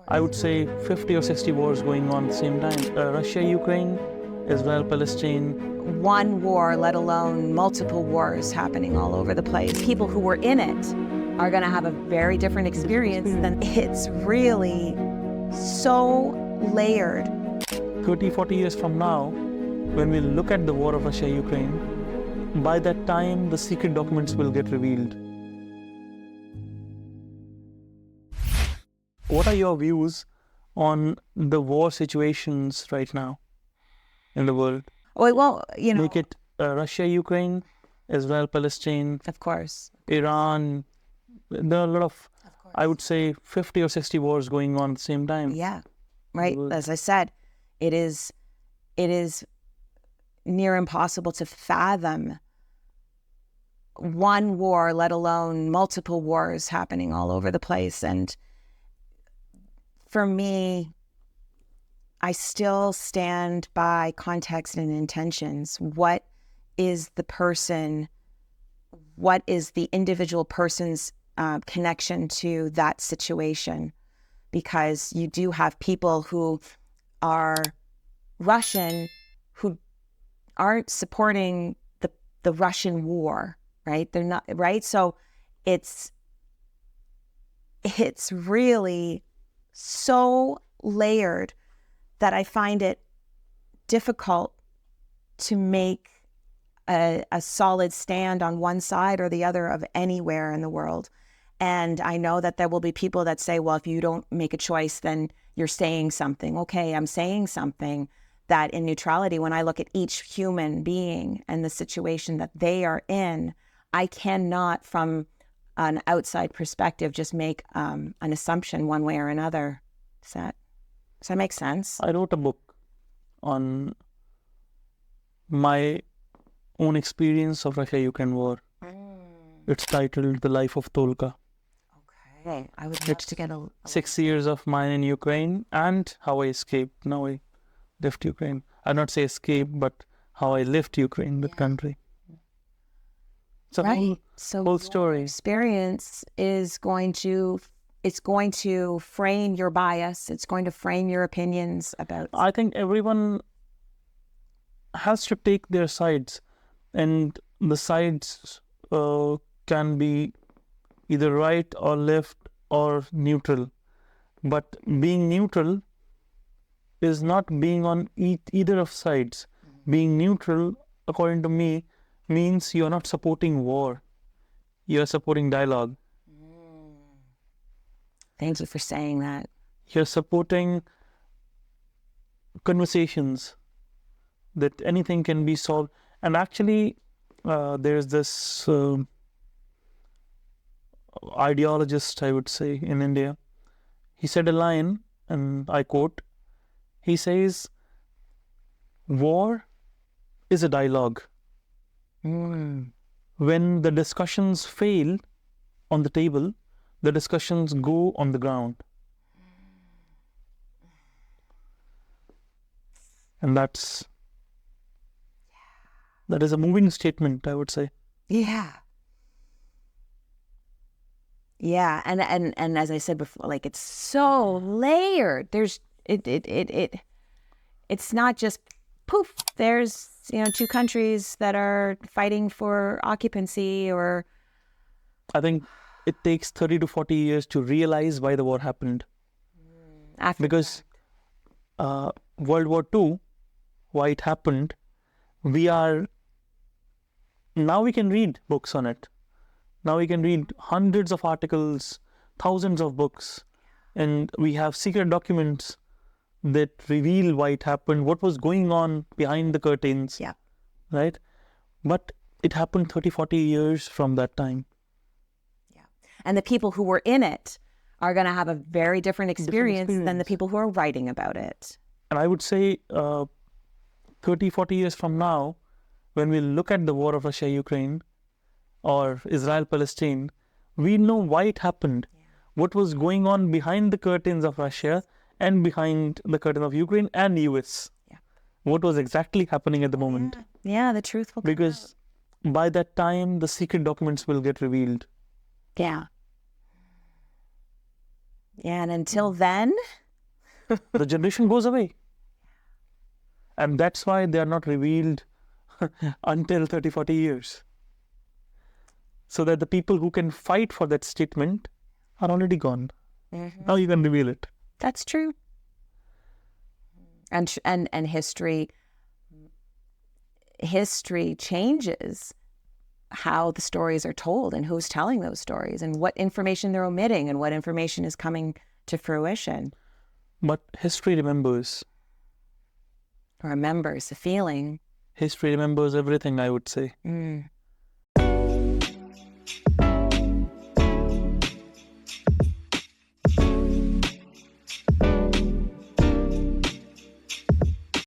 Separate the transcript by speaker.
Speaker 1: I would say 50 or 60 wars going on at the same time. Russia, Ukraine, Israel, Palestine.
Speaker 2: One war, let alone multiple wars happening all over the place. People who were in it are going to have a very different experience than it's really so layered.
Speaker 1: 30, 40 years from now, when we look at the war of Russia, Ukraine, by that time, the secret documents will get revealed. What are your views on the war situations right now in the world?
Speaker 2: Well,
Speaker 1: Make it Russia, Ukraine, Israel, Palestine,
Speaker 2: of course,
Speaker 1: Iran. There are a lot of, I would say, 50 or 60 wars going on at the same time.
Speaker 2: Yeah, right. As I said, it is near impossible to fathom one war, let alone multiple wars happening all over the place. And for me, I still stand by context and intentions. What is the person, what is the individual person's connection to that situation? Because you do have people who are Russian who aren't supporting the Russian war, right? They're not, right? So it's really so layered that I find it difficult to make a solid stand on one side or the other of anywhere in the world. And I know that there will be people that say, well, if you don't make a choice, then you're saying something. Okay, I'm saying something that in neutrality, when I look at each human being and the situation that they are in, I cannot, from an outside perspective, just make an assumption one way or another. Does that make sense?
Speaker 1: I wrote a book on my own experience of Russia-Ukraine war. It's titled The Life of Tolka.
Speaker 2: Okay, I would love to get a
Speaker 1: 6 years of mine in Ukraine and how I escaped. Now I left Ukraine. I'd not say escape, but how I left Ukraine, that country. It's a whole story.
Speaker 2: Experience is going to frame your bias. It's going to frame your opinions about.
Speaker 1: I think everyone has to take their sides, and the sides can be either right or left or neutral. But being neutral is not being on either of sides. Being neutral, according to me, means you're not supporting war. You're supporting dialogue.
Speaker 2: Thank you for saying that.
Speaker 1: You're supporting conversations, that anything can be solved. And actually, there's this ideologist, I would say, in India. He said a line, and I quote, he says, war is a dialogue. When the discussions fail on the table, the discussions go on the ground. And that is a moving statement, I would say.
Speaker 2: Yeah. Yeah, and as I said before, like, it's so layered. There's it's not just poof. There's two countries that are fighting for occupancy, or
Speaker 1: I think it takes 30 to 40 years to realize why the war happened. Because World War II, why it happened, now we can read books on it. Now we can read hundreds of articles, thousands of books, and we have secret documents that reveal why it happened, what was going on behind the curtains.
Speaker 2: Yeah.
Speaker 1: Right? But it happened 30, 40 years from that time.
Speaker 2: Yeah. And the people who were in it are going to have a very different experience than the people who are writing about it.
Speaker 1: And I would say 30, 40 years from now, when we look at the war of Russia, Ukraine, or Israel, Palestine, we know why it happened. What was going on behind the curtains of Russia and behind the curtain of Ukraine and US.
Speaker 2: Yeah.
Speaker 1: What was exactly happening at the moment.
Speaker 2: Yeah, the truth will come
Speaker 1: Because by that time, the secret documents will get revealed.
Speaker 2: Yeah. Yeah, and until then,
Speaker 1: the generation goes away. And that's why they are not revealed until 30, 40 years. So that the people who can fight for that statement are already gone. Now you can reveal it.
Speaker 2: that's true. And history changes how the stories are told and who's telling those stories and what information they're omitting and what information is coming to fruition.
Speaker 1: But history remembers.
Speaker 2: Remembers the feeling.
Speaker 1: History remembers everything, I would say.